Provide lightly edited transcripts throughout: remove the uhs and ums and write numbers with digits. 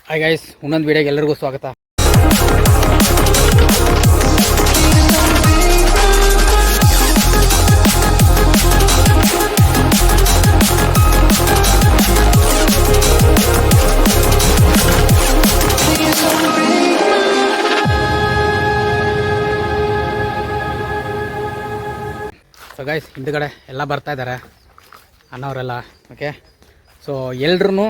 Hi guys, ಇನ್ನೊಂದು ವಿಡಿಯೋಗೆ ಎಲ್ಲರಿಗೂ ಸ್ವಾಗತ. ಸೊ ಗೈಸ್, ಹಿಂದುಗಡೆ ಎಲ್ಲ ಬರ್ತಾ ಇದ್ದಾರೆ ಅಣ್ಣವರೆಲ್ಲ. ಓಕೆ, ಸೊ ಎಲ್ರೂ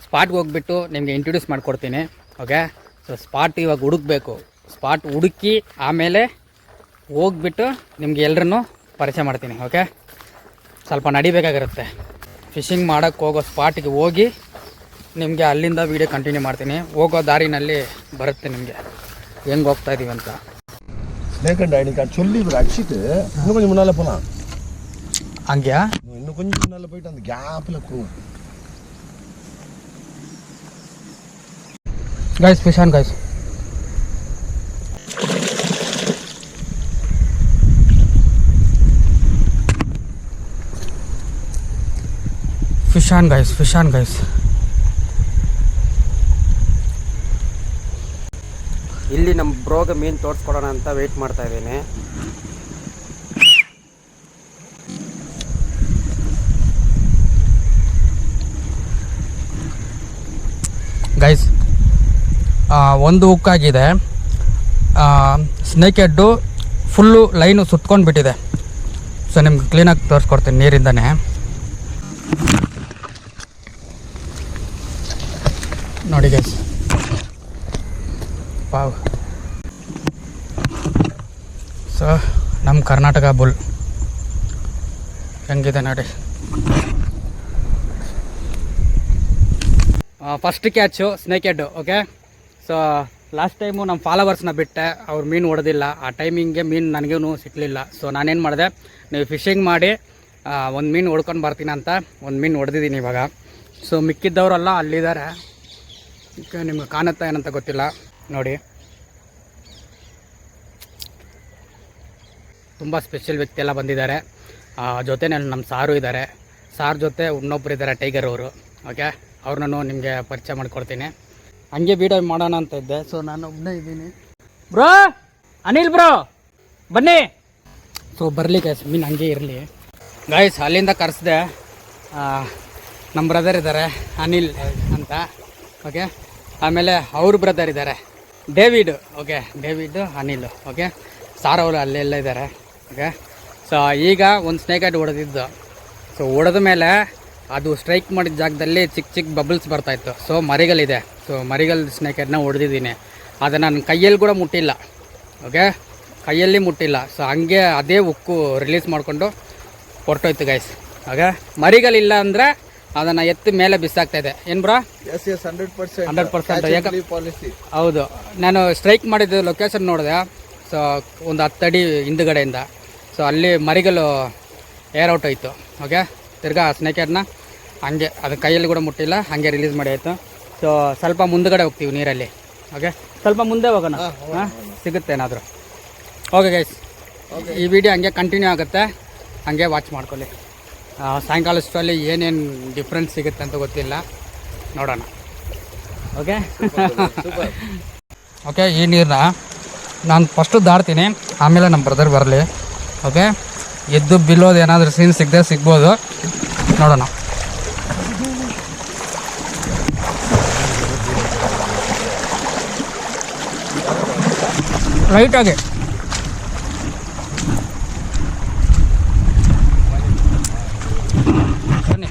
ಸ್ಪಾಟ್ಗೆ ಹೋಗ್ಬಿಟ್ಟು ನಿಮಗೆ ಇಂಟ್ರೊಡ್ಯೂಸ್ ಮಾಡಿಕೊಡ್ತೀನಿ. ಓಕೆ, ಸೊ ಸ್ಪಾಟ್ ಇವಾಗ ಹುಡುಕಬೇಕು. ಸ್ಪಾಟ್ ಹುಡುಕಿ ಆಮೇಲೆ ಹೋಗ್ಬಿಟ್ಟು ನಿಮ್ಗೆ ಎಲ್ರೂ ಪರಿಚಯ ಮಾಡ್ತೀನಿ. ಓಕೆ, ಸ್ವಲ್ಪ ನಡಿಬೇಕಾಗಿರುತ್ತೆ. ಫಿಶಿಂಗ್ ಮಾಡೋಕ್ಕೆ ಹೋಗೋ ಸ್ಪಾಟಿಗೆ ಹೋಗಿ ನಿಮಗೆ ಅಲ್ಲಿಂದ ವೀಡಿಯೋ ಕಂಟಿನ್ಯೂ ಮಾಡ್ತೀನಿ. ಹೋಗೋ ದಾರಿನಲ್ಲಿ ಬರುತ್ತೆ ನಿಮಗೆ ಹೆಂಗೆ ಹೋಗ್ತಾ ಇದ್ದೀವಿ ಅಂತ. லேக்கண்டா எனக்கு சொல்லி இவர் அடிச்சுட்டு இன்னும் கொஞ்சம் முன்னால் போகலாம். அங்கேயா? இன்னும் கொஞ்சம் முன்னால் போயிட்டு அந்த கேப்பில் போகும். Guys, fish on guys. Fish on guys, fish on guys. ಇಲ್ಲಿ ನಮ್ಮ ಬ್ರೋಗೆ ಮೀನು ತೋರಿಸ್ಕೊಡೋಣ ಅಂತ ವೆಯ್ಟ್ ಮಾಡ್ತಾ ಇದ್ದೀನಿ. ಗೈಸ್, ಒಂದು ಹುಕ್ಕಾಗಿದೆ. ಸ್ನೇಕ್ ಹೆಡ್ಡು ಫುಲ್ಲು ಲೈನು ಸುತ್ಕೊಂಡು ಬಿಟ್ಟಿದೆ. ಸೊ ನಿಮ್ಗೆ ಕ್ಲೀನಾಗಿ ತೋರಿಸ್ಕೊಡ್ತೀನಿ ನೀರಿಂದನೇ. ನೋಡಿ ಗೈಸ್, ವಾವ್. ಸೊ ನಮ್ಮ ಕರ್ನಾಟಕ ಬುಲ್ ಹೆಂಗಿದೆ ನೋಡಿ. First catch snake head. Okay, so last time ನಮ್ಮ ಫಾಲೋವರ್ಸ್ನ ಬಿಟ್ಟೆ, ಅವ್ರು ಮೀನು ಹೊಡೆದಿಲ್ಲ. ಆ ಟೈಮಿಂಗ್ಗೆ ಮೀನು ನನಗೂ ಸಿಕ್ಕಲಿಲ್ಲ. ಸೊ ನಾನೇನು ಮಾಡಿದೆ, ನೀವು ಫಿಶಿಂಗ್ ಮಾಡಿ ಒಂದು ಮೀನು ಹೊಡ್ಕೊಂಡು ಬರ್ತೀನಿ ಅಂತ ಒಂದು ಮೀನು ಹೊಡೆದಿದ್ದೀನಿ ಇವಾಗ. ಸೊ ಮಿಕ್ಕಿದ್ದವರೆಲ್ಲ ಅಲ್ಲಿದ್ದಾರೆ. ನಿಮ್ಗೆ ಕಾಣುತ್ತಾ ಏನಂತ ಗೊತ್ತಿಲ್ಲ ನೋಡಿ. ತುಂಬ ಸ್ಪೆಷಲ್ ವ್ಯಕ್ತಿ ಎಲ್ಲ ಬಂದಿದ್ದಾರೆ. ಜೊತೆನಲ್ಲಿ ನಮ್ಮ ಸಾರು ಇದ್ದಾರೆ. ಸಾರ್ ಜೊತೆ ಇನ್ನೊಬ್ರು ಇದ್ದಾರೆ, ಟೈಗರ್ ಅವರು. ಓಕೆ, ಅವ್ರನ್ನೂ ನಿಮಗೆ ಪರಿಚಯ ಮಾಡಿಕೊಡ್ತೀನಿ. ಹಂಗೆ ವೀಡಿಯೋ ಮಾಡೋಣ ಅಂತ ಇದ್ದೆ. ಸೊ ನಾನು ಒಬ್ಬನೇ ಇದ್ದೀನಿ. ಬ್ರೋ, ಅನಿಲ್ ಬ್ರೋ ಬನ್ನಿ. ಸೊ ಬರಲಿ ಗೈಸ್, ಮೀನು ಹಂಗೆ ಇರಲಿ ಗೈಸ್. ಅಲ್ಲಿಂದ ಕರೆಸಿದೆ. ನಮ್ಮ ಬ್ರದರ್ ಇದ್ದಾರೆ ಅನಿಲ್ ಅಂತ. ಓಕೆ, ಆಮೇಲೆ ಅವ್ರ ಬ್ರದರ್ ಇದ್ದಾರೆ David. Okay, David, Anil. Okay, sir ಅವರು ಅಲ್ಲೆಲ್ಲ ಇದ್ದಾರೆ. ಓಕೆ, ಸೊ ಈಗ ಒಂದು ಸ್ನೇಕ್ ಹೆಡ್ ಹೊಡೆದಿದ್ದು. ಸೊ ಹೊಡೆದ ಮೇಲೆ ಅದು ಸ್ಟ್ರೈಕ್ ಮಾಡಿದ ಜಾಗದಲ್ಲಿ ಚಿಕ್ಕ ಚಿಕ್ಕ ಬಬಲ್ಸ್ ಬರ್ತಾಯಿತ್ತು. ಸೊ ಮರಿಗಲ್ಲಿದೆ. ಸೊ ಮರಿಗಲ್ ಸ್ನೇಕ್ ಹೆಡ್ನ ಹೊಡೆದಿದ್ದೀನಿ. ಅದು ನಾನು ಕೈಯಲ್ಲಿ ಕೂಡ ಮುಟ್ಟಿಲ್ಲ. ಓಕೆ, ಕೈಯಲ್ಲಿ ಮುಟ್ಟಿಲ್ಲ. ಸೊ ಹಂಗೆ ಅದೇ ಉಕ್ಕು ರಿಲೀಸ್ ಮಾಡಿಕೊಂಡು ಹೊರಟೋಯ್ತು ಗೈಸ್. ಓಕೆ, ಮರಿಗಲ್ಲಿಲ್ಲ ಅಂದರೆ ಅದನ್ನು ಎತ್ತು ಮೇಲೆ ಬಿಸಾಕ್ತಾಯಿದೆ. ಏನು ಬ್ರೋ? 100%. ಹೌದು, ನಾನು ಸ್ಟ್ರೈಕ್ ಮಾಡಿದ್ದು ಲೊಕೇಶನ್ ನೋಡಿದೆ. ಸೊ ಒಂದು 10 ಅಡಿ ಹಿಂದುಗಡೆಯಿಂದ. ಸೊ ಅಲ್ಲಿ ಮರಿಗಲ್ಲು ಏರ್ ಔಟ್ ಆಯಿತು. ಓಕೆ, ತಿರ್ಗಾ ಸ್ನೇಕ್ ಹೆಡ್ನ ಹಂಗೆ ಅದು ಕೈಯಲ್ಲಿ ಕೂಡ ಮುಟ್ಟಿಲ್ಲ, ಹಾಗೆ ರಿಲೀಸ್ ಮಾಡಿ ಆಯಿತು. ಸೊ ಸ್ವಲ್ಪ ಮುಂದುಗಡೆ ಹೋಗ್ತೀವಿ ನೀರಲ್ಲಿ. ಓಕೆ, ಸ್ವಲ್ಪ ಮುಂದೆ ಹೋಗೋಣ. ಹಾಂ, ಸಿಗುತ್ತೆ ಏನಾದರೂ. ಓಕೆ ಗೈಸ್, ಈ ವಿಡಿಯೋ ಹಂಗೆ ಕಂಟಿನ್ಯೂ ಆಗುತ್ತೆ. ಹಾಗೆ ವಾಚ್ ಮಾಡ್ಕೊಳ್ಳಿ. ಸಾಯಂಕಾಲಷ್ಟರಲ್ಲಿ ಏನೇನು ಡಿಫ್ರೆನ್ಸ್ ಸಿಗುತ್ತೆ ಅಂತ ಗೊತ್ತಿಲ್ಲ, ನೋಡೋಣ. ಓಕೆ ಓಕೆ, ಈ ನೀರನ್ನ ನಾನು ಫಸ್ಟು ದಾಡ್ತೀನಿ, ಆಮೇಲೆ ನಮ್ಮ ಬ್ರದರ್ ಬರಲಿ. ಓಕೆ, ಎದ್ದು ಬಿಲ್ಲೋದು ಏನಾದರೂ ಸೀನ್ ಸಿಗ್ಬೋದು, ನೋಡೋಣ. ಲೈಟಾಗಿ ಬನ್ನಿ.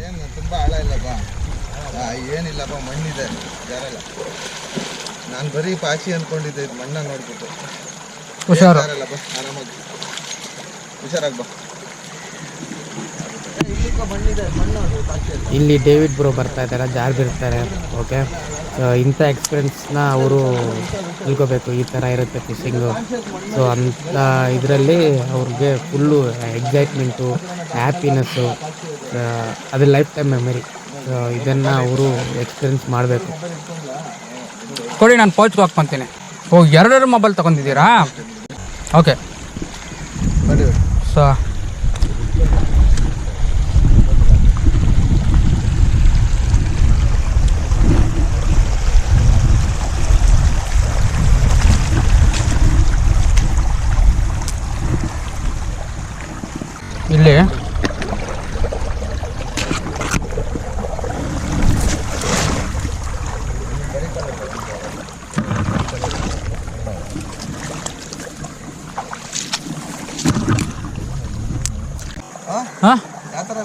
ಏನು ತುಂಬ ಆಳ ಇಲ್ಲಪ್ಪ, ಏನಿಲ್ಲಪ್ಪ, ಮಣ್ಣಿದೆ, ಜಾರಲ್ಲ. ನಾನು ಬರೀ ಪಾಚಿ ಅಂದ್ಕೊಂಡಿದ್ದೆ, ಇದು ಮಣ್ಣ ನೋಡ್ಬಿಟ್ಟು. ಹುಷಾರಲ್ಲಪ್ಪ, ಆರಾಮಾಗಿ ಹುಷಾರಾಗಿ ಬಾ. ಇಲ್ಲಿ ಡೇವಿಡ್ ಬ್ರೋ ಬರ್ತಾ ಇದ್ದಾರೆ, ಜಾರ್ ಬಿರ್ತಾರೆ. ಓಕೆ, ಇಂಥ ಎಕ್ಸ್ಪೀರಿಯನ್ಸ್ನ ಅವರು ತಿಳ್ಕೊಬೇಕು. ಈ ಥರ ಇರುತ್ತೆ ಫಿಶಿಂಗು. ಸೊ ಅಂಥ ಇದರಲ್ಲಿ ಅವ್ರಿಗೆ ಫುಲ್ಲು ಎಕ್ಸೈಟ್ಮೆಂಟು, ಹ್ಯಾಪಿನೆಸ್ಸು, ಅದು ಲೈಫ್ ಟೈಮ್ ಮೆಮರಿ. ಇದನ್ನು ಅವರು ಎಕ್ಸ್ಪೀರಿಯನ್ಸ್ ಮಾಡಬೇಕು. ಕೊಡಿ, ನಾನು ಪೌಚ್ಗೆ ಹಾಕ್ಕೊಂತೀನಿ. ಓ, 2 ಮೊಬೈಲ್ ತೊಗೊಂಡಿದ್ದೀರಾ? ಓಕೆ, ಸೊ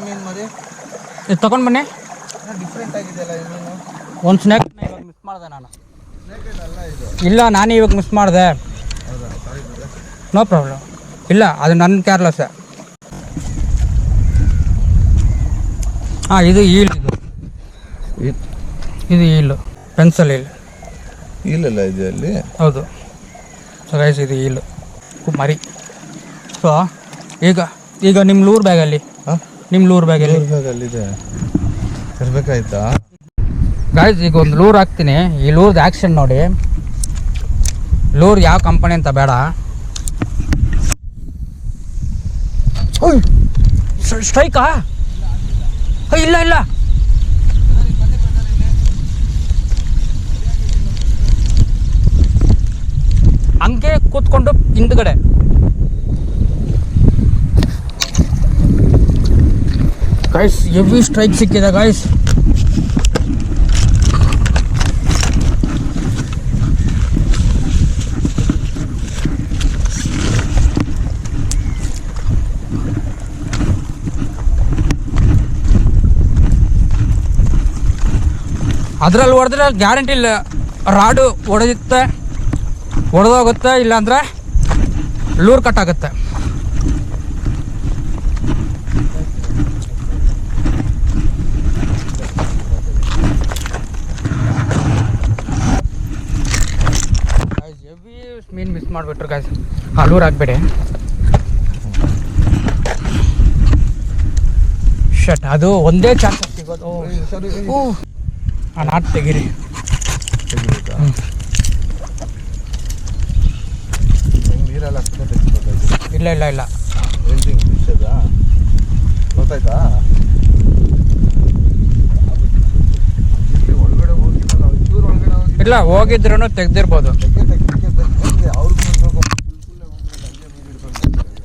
ಮೀನು ಮರಿ ಇದು ತೊಗೊಂಡು ಬನ್ನಿ. ಡಿಫ್ರೆಂಟ್ ಆಗಿದೆಯಲ್ಲ ಈ ಮೀನು. ಒಂದು ಸ್ನ್ಯಾಕ್ ಇವಾಗ ಮಿಸ್ ಮಾಡಿದೆ ನಾನು. ಸ್ನೇಕ್ ಅಲ್ಲ ಇದು. ಇಲ್ಲ, ನಾನೇ ಇವಾಗ ಮಿಸ್ ಮಾಡಿದೆ. ಹೌದಾ, ಸಾರಿ ಬಿಡಿ. No problem. ಇಲ್ಲ, ಅದು ನನ್ನ ಕೇರ್ಲೆಸ್. ಹಾಂ, ಇದು ಈಲ್. ಇದು ಈಲು, ಪೆನ್ಸಲ್ ಈಲ್. ಇಲ್ಲಲ್ಲ ಇದೆ ಅಲ್ಲಿ. ಹೌದು. ಸೊ ಗೈಸ್, ಇದು ಈಲು ಮರಿ. ಸೊ ಈಗ ನಿಮ್ಮ ಲೂರ್ ಬ್ಯಾಗಲ್ಲಿ, ನಿಮ್ಮ ಲೂರ್ ಬ್ಯಾಗಲ್ಲಿ ಅಲ್ಲಿದೆ, ತರಬೇಕಾಯ್ತಾ ಗೈಸ್? ಈಗ ಒಂದು ಲೂರ್ ಹಾಕ್ತೀನಿ. ಈ ಲೂರ್ದು ಆ್ಯಕ್ಷನ್ ನೋಡಿ. ಲೂರ್ ಯಾವ ಕಂಪನಿ ಅಂತ ಬೇಡ. ಸ್ಟ್ರೈಕಾ? ಇಲ್ಲ ಇಲ್ಲ, ಹಂಗೆ ಕೂತ್ಕೊಂಡು ಹಿಂದ್ಗಡೆ. ಗೈಸ್, ಹೆವಿ ಸ್ಟ್ರೈಕ್ ಸಿಕ್ಕಿದೆ ಗೈಸ್. ಅದ್ರಲ್ಲಿ ಹೊಡೆದ್ರೆ ಗ್ಯಾರಂಟಿ ಇಲ್ಲ, ರಾಡು ಹೊಡೆದೋಗುತ್ತೆ, ಇಲ್ಲಾಂದ್ರೆ ಲೂರ್ ಕಟ್ ಆಗುತ್ತೆ. ಹೆವಿ ಮೀನು ಮಿಸ್ ಮಾಡಿಬಿಟ್ರು ಗಾಯ್ಸ್. ಆ ಲೂರ್ ಹಾಕ್ಬೇಡಿ. ಶಟ್, ಅದು ಒಂದೇ ಚಾನ್ಸ್ ಸಿಗೋದು. ಆ ನಾಟ್ ತೆಗೀರಿ. ಇಲ್ಲ ಇಲ್ಲ ಇಲ್ಲ, ಗೊತ್ತಾಯ್ತಾ? ಇಲ್ಲ, ಹೋಗಿದ್ರು ತೆಗ್ದಿರ್ಬೋದು.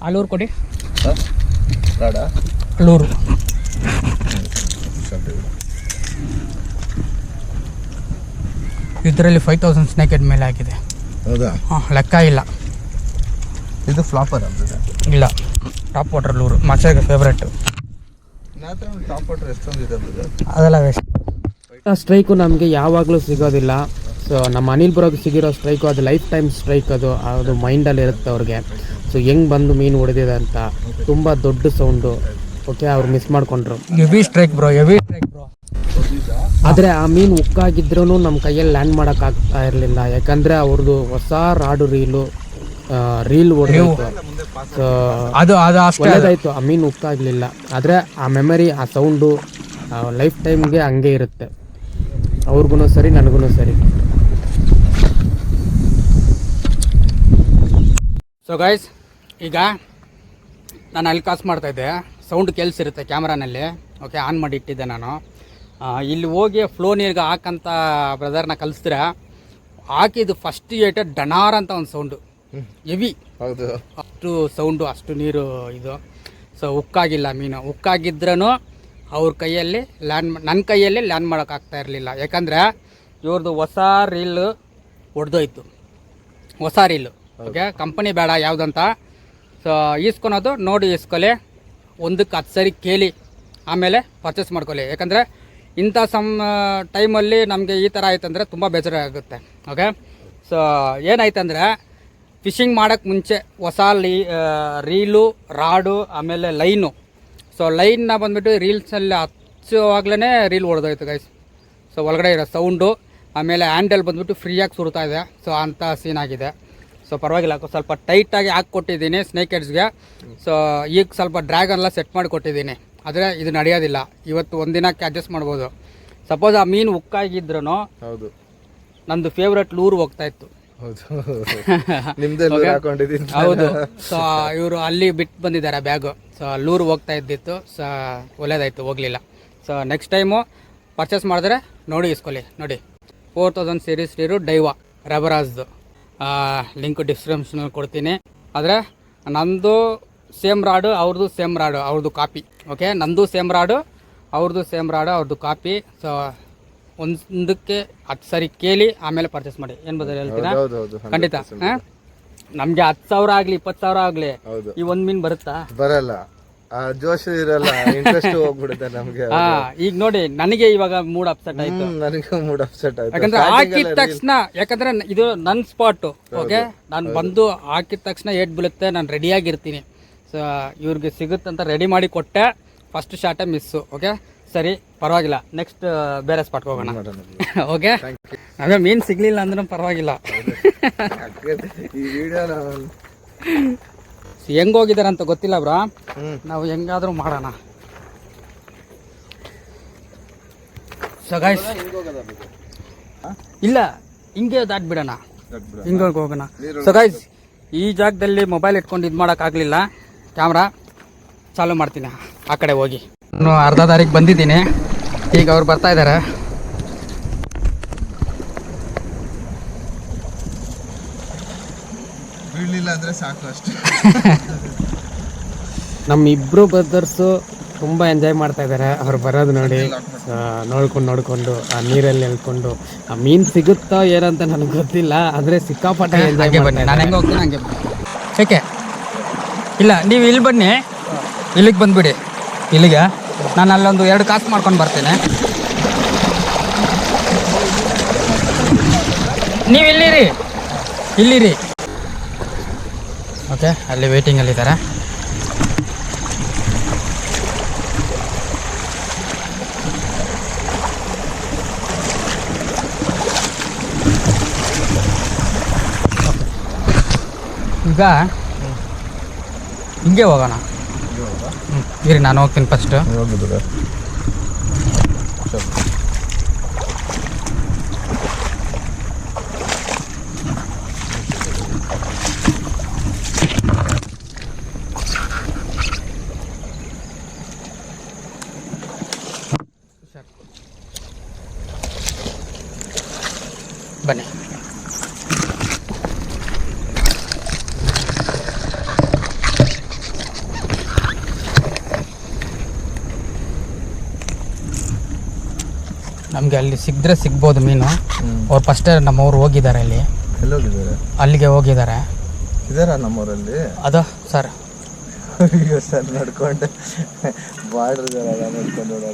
ಆ ಲೂರ್ ಕೊಡಿ. ಲೂರು ಇದರಲ್ಲಿ 5000 ಸ್ನೇಕ್ ಮೇಲೆ ಹಾಕಿದೆ. ಹೌದಾ? ಹಾಂ, ಲೆಕ್ಕ ಇಲ್ಲ. ಇದು ಫ್ಲಾಪರ್ ಅಂತ. ಇಲ್ಲ, ಟಾಪ್ ವಾಟರ್ ಲೂರು ಮಚ್ಚಗೆ ಫೇವ್ರೇಟು. ಟಾಪ್ ವಾಟರ್ ಎಷ್ಟೊಂದಿದೆ ಅದೆಲ್ಲ ವೇಸ್ಟ್. ಸ್ಟ್ರೈಕು ನಮಗೆ ಯಾವಾಗಲೂ ಸಿಗೋದಿಲ್ಲ. ಸೊ ನಮ್ಮ ಅನಿಲ್ ಬ್ರೋಗೆ ಸಿಗಿರೋ ಸ್ಟ್ರೈಕು ಅದು ಲೈಫ್ ಟೈಮ್ ಸ್ಟ್ರೈಕ್. ಅದು ಮೈಂಡಲ್ಲಿ ಇರುತ್ತೆ ಅವ್ರಿಗೆ. ಸೊ ಹೆಂಗೆ ಬಂದು ಮೀನು ಹೊಡೆದಿದೆ ಅಂತ. ತುಂಬ ದೊಡ್ಡ ಸೌಂಡು. ಓಕೆ, ಅವ್ರು ಮಿಸ್ ಮಾಡಿಕೊಂಡ್ರು. Heavy strike bro, heavy strike bro. ಆದರೆ ಆ ಮೀನು ಉಕ್ಕಾಗಿದ್ರೂ ನಮ್ಮ ಕೈಯಲ್ಲಿ ಲ್ಯಾಂಡ್ ಮಾಡೋಕ್ಕಾಗ್ತಾ ಇರಲಿಲ್ಲ. ಯಾಕಂದರೆ ಅವ್ರದ್ದು ಹೊಸ ರಾಡು ರೀಲ್ ಹೊಡೆದಿತ್ತು. ಸೊ ಅದು ಅಷ್ಟೇ ಒಳ್ಳೆದಾಯಿತು, ಆ ಮೀನು ಉಕ್ಕಾಗಲಿಲ್ಲ. ಆದರೆ ಆ ಮೆಮರಿ, ಆ ಸೌಂಡು ಲೈಫ್ ಟೈಮ್ಗೆ ಹಂಗೆ ಇರುತ್ತೆ. ಅವ್ರಿಗೂ ಸರಿ, ನನಗೂ ಸರಿ. ಸೊ ಗೈಸ್, ಈಗ ನಾನು ಅಲ್ಲಿ ಕಾಸು ಮಾಡ್ತಾಯಿದ್ದೆ. ಸೌಂಡ್ ಕೇಳಿಸಿರುತ್ತೆ ಕ್ಯಾಮ್ರಾನಲ್ಲಿ. ಓಕೆ, ಆನ್ ಮಾಡಿ ಇಟ್ಟಿದ್ದೆ ನಾನು. ಇಲ್ಲಿ ಹೋಗಿ ಫ್ಲೋ ನೀರಿಗೆ ಹಾಕಂತ ಬ್ರದರ್ನ ಕಲಿಸಿದ್ರೆ ಹಾಕಿದ್ದು ಫಸ್ಟ್ ಏಟೆ ಡನಾರ್ ಅಂತ ಒಂದು ಸೌಂಡು, ಹೆವಿ. ಹೌದು, ಅಷ್ಟು ಸೌಂಡು, ಅಷ್ಟು ನೀರು ಇದು. ಸೊ ಉಕ್ಕಾಗಿಲ್ಲ ಮೀನು. ಉಕ್ಕಾಗಿದ್ರೂ ಅವ್ರ ಕೈಯಲ್ಲಿ ನನ್ನ ಕೈಯಲ್ಲಿ ಲ್ಯಾಂಡ್ ಮಾಡೋಕ್ಕಾಗ್ತಾ ಇರಲಿಲ್ಲ. ಯಾಕಂದರೆ ಇವ್ರದ್ದು ಹೊಸ ರೀಲು ಹೊಡೆದೋಯ್ತು, ಹೊಸ ರೀಲು. ಓಕೆ, ಕಂಪನಿ ಬೇಡ ಯಾವುದಂತ. ಸೊ ಈಸ್ಕೊಳೋದು ನೋಡಿ ಈಸ್ಕೊಳ್ಳಿ, ಒಂದಕ್ಕೆ 10 ಸರಿ ಕೇಳಿ ಆಮೇಲೆ ಪರ್ಚೇಸ್ ಮಾಡ್ಕೊಳ್ಳಿ. ಯಾಕಂದರೆ ಇಂಥ ಟೈಮಲ್ಲಿ ನಮಗೆ ಈ ಥರ ಆಯ್ತಂದರೆ ತುಂಬ ಬೇಜಾರಾಗುತ್ತೆ. ಓಕೆ, ಸೊ ಏನಾಯ್ತಂದರೆ ಫಿಶಿಂಗ್ ಮಾಡೋಕ್ಕೆ ಮುಂಚೆ ಹೊಸ ರೀಲು, ರಾಡು, ಆಮೇಲೆ ಲೈನು. ಸೊ ಲೈನ್ನ ಬಂದುಬಿಟ್ಟು ರೀಲ್ಸಲ್ಲಿ ಹಚ್ಚುವಾಗಲೇ ರೀಲ್ ಹೊಡೆದೋಯ್ತು ಗೈಸ್. ಸೊ ಒಳಗಡೆ ಇರೋ ಸೌಂಡು, ಆಮೇಲೆ ಹ್ಯಾಂಡಲ್ ಬಂದುಬಿಟ್ಟು ಫ್ರೀಯಾಗಿ ಸುರ್ತಾ ಇದೆ. ಸೊ ಅಂಥ ಸೀನ್ ಆಗಿದೆ. ಸೊ ಪರವಾಗಿಲ್ಲ, ಸ್ವಲ್ಪ ಟೈಟಾಗಿ ಹಾಕ್ಕೊಟ್ಟಿದ್ದೀನಿ ಸ್ನೇಕ್ ಹೆಡ್ಸ್ಗೆ. ಸೊ ಈಗ ಸ್ವಲ್ಪ ಡ್ರ್ಯಾಗನ್ನೆಲ್ಲ ಸೆಟ್ ಮಾಡಿ ಕೊಟ್ಟಿದ್ದೀನಿ. ಆದರೆ ಇದು ನಡೆಯೋದಿಲ್ಲ. ಇವತ್ತು ಒಂದಿನಕ್ಕೆ ಅಡ್ಜಸ್ಟ್ ಮಾಡ್ಬೋದು. ಸಪೋಸ್ ಆ ಮೀನು ಉಕ್ಕಾಗಿದ್ರೂ ಹೌದು, ನಂದು ಫೇವ್ರೆಟ್ ಲೂರು ಹೋಗ್ತಾಯಿತ್ತು. ಹೌದು. ಸೊ ಇವರು ಅಲ್ಲಿ ಬಿಟ್ಟು ಬಂದಿದ್ದಾರೆ ಬ್ಯಾಗು. ಸೊ ಲೂರು ಹೋಗ್ತಾ ಇದ್ದಿತ್ತು. ಸೊ ಒಳ್ಳೇದಾಯಿತು, ಹೋಗಲಿಲ್ಲ. ಸೊ ನೆಕ್ಸ್ಟ್ ಟೈಮು ಪರ್ಚೇಸ್ ಮಾಡಿದ್ರೆ ನೋಡಿ ಇಸ್ಕೊಳ್ಳಿ. ನೋಡಿ 4000 ಸೀರೀಸ್ ನೀರು ಡೈವಾ ರಬರಾಜ್ದು ಲಿಂಕ್ ಡಿಸ್ಕ್ರಿಪ್ಷನಲ್ಲಿ ಕೊಡ್ತೀನಿ. ಆದರೆ ನಂದು ಸೇಮ್ ರಾಡು, ಅವ್ರದ್ದು ಸೇಮ್ ರಾಡು, ಅವ್ರದ್ದು ಕಾಪಿ. ಓಕೆ, ನಂದು ಸೇಮ್ ರಾಡು, ಅವ್ರದ್ದು ಸೇಮ್ ರಾಡು, ಅವ್ರದ್ದು ಕಾಪಿ. ಸೊ ಒಂದಕ್ಕೆ 10 ಸರಿ ಕೇಳಿ ಆಮೇಲೆ ಪರ್ಚೇಸ್ ಮಾಡಿ. ಏನು ಬದಲು ಹೇಳ್ತೀರಾ? ಖಂಡಿತ. ನಮಗೆ 10,000 ಆಗಲಿ 20,000 ಆಗಲಿ ಈ ಒಂದು ಮೀನು ಬರುತ್ತಾ? ಬರಲ್ಲ. ಆ ಜೋಶ್ ಇರಲ್ಲ, ಇಂಟ್ರೆಸ್ಟ್ ಹೋಗ್ಬಿಡುತ್ತೆ ನಮ್ಗೆ. ಈಗ ನೋಡಿ ನನಗೆ ಇವಾಗ ಮೂಡ್ ಅಪ್ಸೆಟ್ ಆಯ್ತು. ನನಗೆ ಮೂಡ್ ಅಪ್ಸೆಟ್ ಆಯ್ತು. ಯಾಕಂದ್ರೆ ಹಾಕಿದ ತಕ್ಷಣ, ಯಾಕಂದ್ರೆ ಇದು ನನ್ನ ಸ್ಪಾಟ್. ಓಕೆ, ನಾನು ಬಂದು ಹಾಕಿದ ತಕ್ಷಣ ಏಟ್ ಬೀಳುತ್ತೆ, ನಾನು ರೆಡಿಯಾಗಿರ್ತೀನಿ. ಸೊ ಇವ್ರಿಗೆ ಸಿಗುತ್ತಂತ ರೆಡಿ ಮಾಡಿ ಕೊಟ್ಟೆ, ಫಸ್ಟ್ ಶಾಟೇ ಮಿಸ್ಸು. ಓಕೆ ಸರಿ, ಪರವಾಗಿಲ್ಲ, ನೆಕ್ಸ್ಟ್ ಬೇರೆ ಸ್ಪಾಟ್ಗೆ ಹೋಗೋಣ. ಓಕೆ, ಅದೇ ಮೀನು ಸಿಗ್ಲಿಲ್ಲ ಅಂದ್ರೂ ಪರವಾಗಿಲ್ಲ. ಈ ವಿಡಿಯೋ ಹೆಂಗ್ ಹೋಗಿದಾರೆ ಅಂತ ಗೊತ್ತಿಲ್ಲ ಬ್ರೋ, ನಾವು ಹೆಂಗಾದ್ರೂ ಮಾಡೋಣ. ಸೊ ಗೈಸ್, ಇಲ್ಲ ಹಿಂಗೆ ದಾಟ್ಬಿಡೋಣ, ಹಿಂಗೆ ಹೋಗೋಣ. ಸೊ ಗೈಸ್, ಈ ಜಾಗದಲ್ಲಿ ಮೊಬೈಲ್ ಇಟ್ಕೊಂಡು ಇದು ಮಾಡೋಕ್ಕಾಗಲಿಲ್ಲ, ಕ್ಯಾಮ್ರಾ ಚಾಲು ಮಾಡ್ತೀನಿ ಆ ಕಡೆ ಹೋಗಿ. ನಾನು ಅರ್ಧ ದಾರಿಗೆ ಬಂದಿದ್ದೀನಿ, ಈಗ ಅವ್ರು ಬರ್ತಾ ಇದ್ದಾರೆ. ಬೀಳಲಿಲ್ಲ ಅಂದ್ರೆ ಸಾಕು ಅಷ್ಟೇ. ನಮ್ಮಿಬ್ರು ಬ್ರದರ್ಸು ತುಂಬ ಎಂಜಾಯ್ ಮಾಡ್ತಾ ಇದ್ದಾರೆ ಅವ್ರು ಬರೋದು ನೋಡಿ. ನೋಡ್ಕೊಂಡು ಆ ನೀರಲ್ಲಿ ಎಳ್ಕೊಂಡು ಆ ಮೀನು ಸಿಗುತ್ತೋ ಏನಂತ ನನಗೆ ಗೊತ್ತಿಲ್ಲ, ಆದರೆ ಸಿಕ್ಕಾಪಟ್ಟೆ ಎಂಜಾಯ್ ಬನ್ನಿ. ನಾನು ಹೆಂಗೆ ಹೋಗ್ತೀನಿ ಹಂಗೆ ಏಕೆ ಇಲ್ಲ, ನೀವು ಇಲ್ಲಿ ಬನ್ನಿ, ಇಲ್ಲಿಗೆ ಬಂದುಬಿಡಿ. ಇಲ್ಲಿಗೆ ನಾನು ಅಲ್ಲೊಂದು 2 ಕಾಸು ಮಾಡ್ಕೊಂಡು ಬರ್ತೇನೆ. ನೀವು ಇಲ್ಲಿರಿ. ಓಕೆ, ಅಲ್ಲಿ ವೇಟಿಂಗಲ್ಲಿದ್ದಾರೆ. ಈಗ ಹಿಂಗೆ ಹೋಗೋಣ. ಇರಿ, ನಾನು ಹೋಗ್ತೀನಿ ಫಸ್ಟು. ಬನ್ನಿ. ನಮಗೆ ಅಲ್ಲಿ ಸಿಕ್ಕಿದ್ರೆ ಸಿಗ್ಬೋದು ಮೀನು. ಅವ್ರು ಫಸ್ಟೇ ನಮ್ಮವ್ರು ಹೋಗಿದ್ದಾರೆ, ಅಲ್ಲಿ ಅಲ್ಲಿಗೆ ಹೋಗಿದ್ದಾರೆ. ಇದಾರ ನಮ್ಮೂರಲ್ಲಿ ಅದು ಸರ್. ಸರ್ ನಡ್ಕೊಂಡು ಬಾರ್ಡ್ರ್ ನಡ್ಕೊಂಡು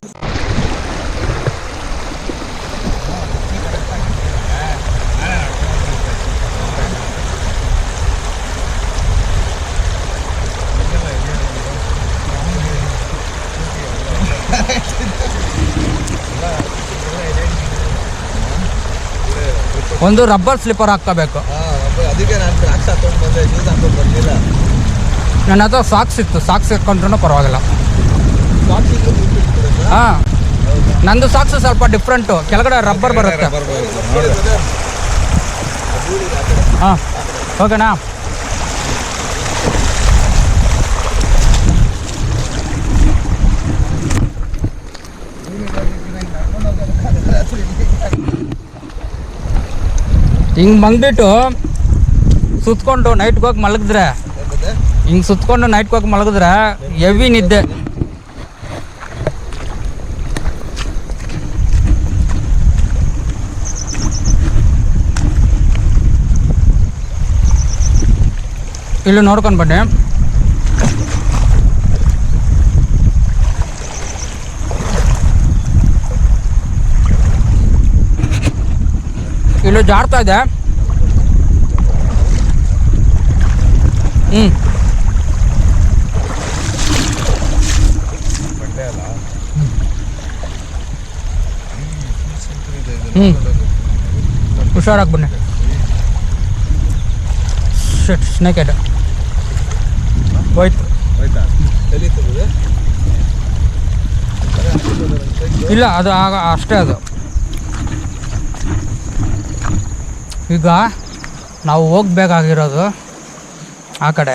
ಒಂದು ರಬ್ಬರ್ ಸ್ಲಿಪ್ಪರ್ ಹಾಕ್ಕೋಬೇಕು. ಅದಕ್ಕೆ ನಾನು ಟ್ರ್ಯಾಕ್ಸ್ ಹಾಕೊಂಡು ಬಂದೆ, ಯೂಸ್ ಹಾಕೊಂಡು ಬಂದಿಲ್ಲ. ನನ್ನ ಹತ್ರ ಸಾಕ್ಸ್ ಇತ್ತು, ಸಾಕ್ಸ್ ಹಾಕೊಂಡ್ರೂ ಪರವಾಗಿಲ್ಲ. ಹಾಂ, ನಂದು ಸಾಕ್ಸ್ ಸ್ವಲ್ಪ ಡಿಫ್ರೆಂಟು, ಕೆಳಗಡೆ ರಬ್ಬರ್ ಬರುತ್ತೆ. ಹಾಂ, ಹೋಗೋಣ. ಹಿಂಗೆ ಬಂದ್ಬಿಟ್ಟು ಸುತ್ಕೊಂಡು ನೈಟ್ಗೆ ಹೋಗಿ ಮಲಗಿದ್ರೆ, ಹಿಂಗೆ ಸುತ್ಕೊಂಡು ನೈಟ್ಗೆ ಹೋಗಿ ಮಲಗಿದ್ರೆ ಹೆವಿ ನಿದ್ದೆ. ಇಲ್ಲಿ ನೋಡ್ಕೊಂಡು ಬನ್ನಿ. ಇಲ್ಲಿ ಜಾಡ್ತಾ ಇದೆ. ಹುಷಾರಾಗಿ ಬನ್ನಿ. ಶಿಟ್, ಸ್ನೇಕ್ ಹೆಡ್ ಹೋಯ್ತು. ಇಲ್ಲ, ಅದು ಅಷ್ಟೇ. ಅದು ಈಗ ನಾವು ಹೋಗ್ಬೇಕಾಗಿರೋದು ಆ ಕಡೆ.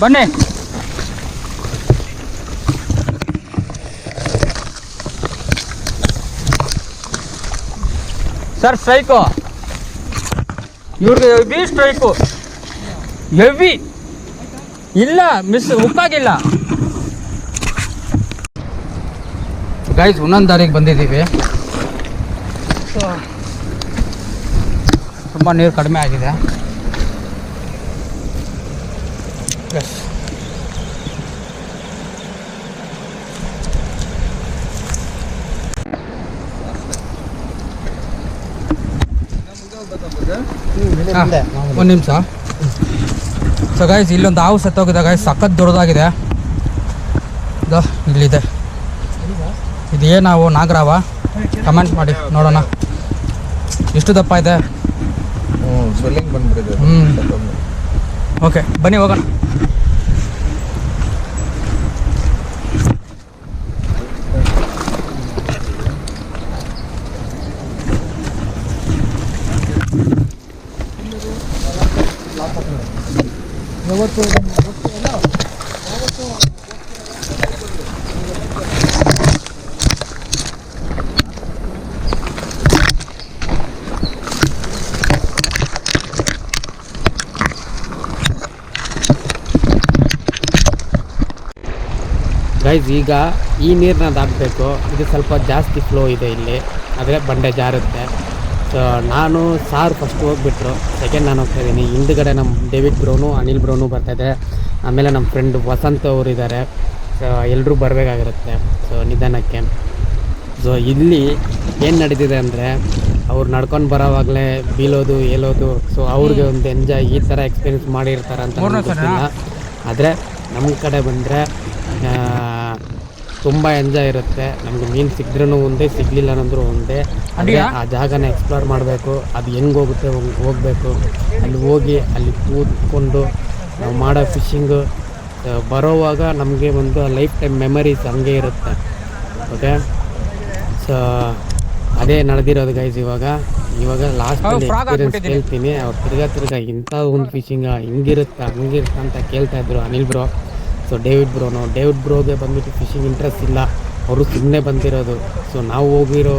ಬನ್ನಿ. ಸರ್, ಸ್ಟ್ರೈಕು ಇವ್ರಿಗೆ ಹೆವಿ ಸ್ಟ್ರೈಕು, ಹೆವಿ. ಇಲ್ಲ, ಮಿಸ್ ಹುಕ್ಕಾಗಿಲ್ಲ. ಗೈಸ್, ಇನ್ನೊಂದು ದಾರಿಗೆ ಬಂದಿದ್ದೀವಿ. ತುಂಬ ನೀರು ಕಡಿಮೆ ಆಗಿದೆ. ಎಸ್ ಒಂದು ನಿಮಿಷ. ಸೊ ಗೈಸ್ ಇಲ್ಲೊಂದು ಹಾವು ಸತ್ತೋಗಿದೆ ಗೈಸ್, ಸಖತ್ ದೊಡ್ಡದಾಗಿದೆ. ಇಲ್ಲಿದೆ. ಇದು ಏನಾವು ನಾಗರಾವ? ಕಮೆಂಟ್ ಮಾಡಿ ನೋಡೋಣ ಎಷ್ಟು ದಪ್ಪ ಇದೆ. ಸ್ವೆಲ್ಲಿಂಗ್ ಬಂದ್ಬಿಟ್ಟಿದೆ. ಓಕೆ ಬನ್ನಿ ಹೋಗೋಣ. ಗೈಸ್ ಈಗ ಈ ನೀರನ್ನ ದಾಟಬೇಕು. ಇದು ಸ್ವಲ್ಪ ಜಾಸ್ತಿ ಫ್ಲೋ ಇದೆ ಇಲ್ಲಿ, ಆದರೆ ಬಂಡೆ ಜಾರುತ್ತೆ. ಸೊ ನಾನು ಸಾರ್ ಫಸ್ಟ್ ಹೋಗ್ಬಿಟ್ರು, ಸೆಕೆಂಡ್ ನಾನು ಹೋಗ್ತಾ ಇದ್ದೀನಿ. ಹಿಂದ್ಗಡೆ ನಮ್ಮ ಡೇವಿಡ್ ಬ್ರೋನು ಅನಿಲ್ ಬ್ರೋನು ಬರ್ತಾಯಿದ್ದಾರೆ. ಆಮೇಲೆ ನಮ್ಮ ಫ್ರೆಂಡ್ ವಸಂತ್ ಅವರು ಇದ್ದಾರೆ. ಸೊ ಎಲ್ಲರೂ ಬರಬೇಕಾಗಿರುತ್ತೆ ಸೊ ನಿಧಾನಕ್ಕೆ. ಸೊ ಇಲ್ಲಿ ಏನು ನಡೀತಿದೆ ಅಂದರೆ ಅವ್ರು ನಡ್ಕೊಂಡು ಬರೋವಾಗಲೇ ಬೀಳೋದು ಏಳೋದು. ಸೊ ಅವ್ರಿಗೆ ಒಂದು ಎಂಜಾಯ್ ಈ ಥರ ಎಕ್ಸ್ಪೀರಿಯನ್ಸ್ ಮಾಡಿರ್ತಾರೆ ಅಂತ ಗೊತ್ತಿಲ್ಲ. ಆದರೆ ನಮ್ಮ ಕಡೆ ಬಂದರೆ ತುಂಬ ಎಂಜಾಯ್ ಇರುತ್ತೆ. ನಮಗೆ ಮೀನು ಸಿಕ್ದ್ರೂ ಒಂದೇ, ಸಿಗಲಿಲ್ಲ ಅನ್ನೋದ್ರು ಒಂದೇ. ಅದೇ ಆ ಜಾಗನ ಎಕ್ಸ್ಪ್ಲೋರ್ ಮಾಡಬೇಕು. ಅದು ಹೆಂಗೆ ಹೋಗುತ್ತೆ ಹೋಗಬೇಕು. ಅಲ್ಲಿ ಹೋಗಿ ಅಲ್ಲಿ ಕೂತ್ಕೊಂಡು ನಾವು ಮಾಡೋ ಫಿಶಿಂಗು ಬರೋವಾಗ ನಮಗೆ ಒಂದು ಲೈಫ್ ಟೈಮ್ ಮೆಮರೀಸ್ ಹಂಗೆ ಇರುತ್ತೆ. ಓಕೆ, ಸೊ ಅದೇ ನಡೆದಿರೋದು ಗೈಸ್. ಇವಾಗ ಲಾಸ್ಟಲ್ಲಿ ಎಕ್ಸ್ಪೀರಿಯನ್ಸ್ ಕೇಳ್ತೀನಿ. ಅವ್ರು ತಿರ್ಗಾ ಇಂಥ ಒಂದು ಫಿಶಿಂಗ ಹಿಂಗಿರುತ್ತಾ ಹಂಗಿರುತ್ತಾ ಅಂತ ಕೇಳ್ತಾಯಿದ್ರು ಅನಿಲ್ ಬ್ರೋ. ಸೊ ಡೇವಿಡ್ ಬ್ರೋಗೆ ಬಂದ್ಬಿಟ್ಟು ಫಿಶಿಂಗ್ ಇಂಟ್ರೆಸ್ಟ್ ಇಲ್ಲ, ಅವರು ಸುಮ್ಮನೆ ಬಂದಿರೋದು. ಸೊ ನಾವು ಹೋಗಿರೋ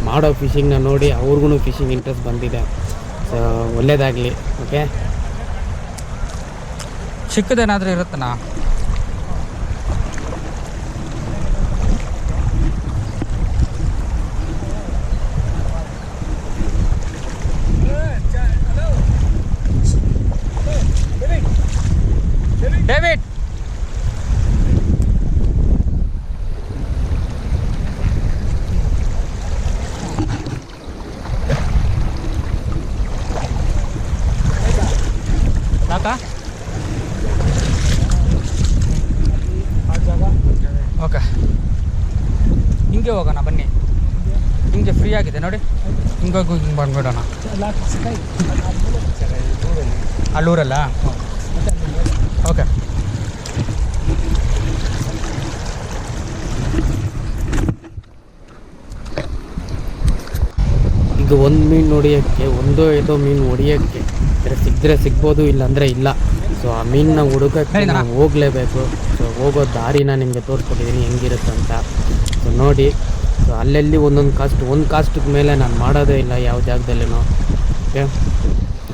ಮಾಡೋ ಫಿಶಿಂಗ್ನ ನೋಡಿ ಅವ್ರಿಗೂ ಫಿಶಿಂಗ್ ಇಂಟ್ರೆಸ್ಟ್ ಬಂದಿದೆ. ಸೊ ಒಳ್ಳೆಯದಾಗಲಿ. ಓಕೆ, ಚಿಕ್ಕದೇನಾದರೂ ಇರುತ್ತಣ್ಣ. ಡೇವಿಡ್ ಸಾಕಾ? ಓಕೆ, ಹಿಂಗೆ ಹೋಗೋಣ ಬನ್ನಿ. ಹಿಂಗೆ ಫ್ರೀ ಆಗಿದೆ ನೋಡಿ, ಹಿಂಗೋಗಿ ಹಿಂಗೆ ಬಂದ್ಬಿಡೋಣ. ಅಲ್ಲೂರಲ್ಲ? ಓಕೆ, ಈಗ ಒಂದು ಮೀನು ಹೊಡಿಯೋಕ್ಕೆ ಏದೋ ಮೀನು ಹೊಡಿಯೋಕ್ಕೆ ಸಿಕ್ಕಿದ್ರೆ ಸಿಗ್ಬೋದು, ಇಲ್ಲಾಂದರೆ ಇಲ್ಲ. ಸೊ ಆ ಮೀನನ್ನ ಹುಡುಕಕ್ಕೆ ನಾವು ಹೋಗಲೇಬೇಕು. ಸೊ ಹೋಗೋ ದಾರಿನ ನಿಮಗೆ ತೋರಿಸ್ಕೊಟ್ಟಿದ್ದೀನಿ ಹೆಂಗಿರುತ್ತೆ ಅಂತ. ಸೊ ನೋಡಿ, ಸೊ ಅಲ್ಲೆಲ್ಲಿ ಒಂದು ಕಾಸ್ಟಿಗೆ ಮೇಲೆ ನಾನು ಮಾಡೋದೇ ಇಲ್ಲ ಯಾವ ಜಾಗದಲ್ಲಿನೂ. ಓಕೆ,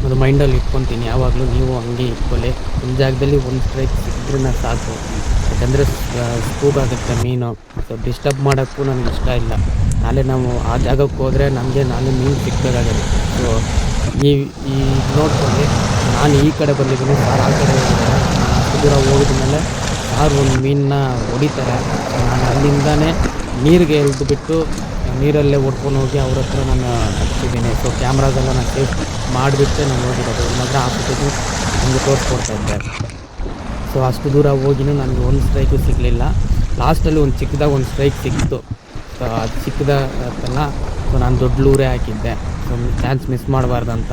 ಅದು ಮೈಂಡಲ್ಲಿ ಇಟ್ಕೊತೀನಿ ಯಾವಾಗಲೂ. ನೀವು ಹಂಗೆ ಇಟ್ಕೊಳ್ಳಿ. ಒಂದು ಜಾಗದಲ್ಲಿ ಒಂದು ಸ್ಟ್ರೈಕ್ ಸಿಕ್ಕಿದ್ರೆ ಸಾಕು, ಯಾಕಂದರೆ ಸ್ಕೂಬಾಗುತ್ತೆ ಮೀನು. ಸೊ ಡಿಸ್ಟರ್ಬ್ ಮಾಡೋಕ್ಕೂ ನನಗೆ ಇಷ್ಟ ಇಲ್ಲ. ನಾಳೆ ನಾವು ಆ ಜಾಗಕ್ಕೆ ಹೋದರೆ ನಮಗೆ ನಾಳೆ ಮೀನು ಸಿಕ್ಕಬೇಕಾಗುತ್ತೆ. ಸೊ ಈ ನೋಡ್ಕೊಳ್ಳಿ, ನಾನು ಈ ಕಡೆ ಬಂದಿದ್ದೀನಿ, ಸಾರ್ ಆ ಕಡೆ ಹೋಗಿದ್ದಾರೆ. ನಾನು ಅಷ್ಟು ದೂರ ಹೋಗಿದ ಮೇಲೆ ಸಾರ್ ಒಂದು ಮೀನನ್ನ ಹೊಡಿತಾರೆ. ನಾನು ಅಲ್ಲಿಂದನೇ ನೀರಿಗೆ ಎಳೆದುಬಿಟ್ಟು ನೀರಲ್ಲೇ ಹೊಡ್ಕೊಂಡು ಹೋಗಿ ಅವ್ರ ಹತ್ರ ನಾನು ಹಚ್ಚಿದ್ದೀನಿ. ಸೊ ಕ್ಯಾಮ್ರಾದೆಲ್ಲ ನಾನು ಸೇಫ್ ಮಾಡಿಬಿಟ್ಟೆ ನಾನು ಹೋಗಿರೋದು. ಇಲ್ಲಾಂದರೆ ಹಾಕ್ಬಿಟ್ಟು ನನಗೆ ತೋರಿಸ್ಕೊಡ್ತಾ ಇದ್ದೆ. ಸೊ ಅಷ್ಟು ದೂರ ಹೋಗಿನೂ ನನಗೆ ಒಂದು ಸ್ಟ್ರೈಕು ಸಿಗಲಿಲ್ಲ. ಲಾಸ್ಟಲ್ಲಿ ಒಂದು ಚಿಕ್ಕದಾಗ ಒಂದು ಸ್ಟ್ರೈಕ್ ಸಿಕ್ತು. ಸೊ ಅದು ಚಿಕ್ಕದಾಗತ್ತಲ್ಲ, ಸೊ ನಾನು ದೊಡ್ಡ ಲೂರೇ ಹಾಕಿದ್ದೆ. ಸೊ ಚಾನ್ಸ್ ಮಿಸ್ ಮಾಡಬಾರ್ದಂತ.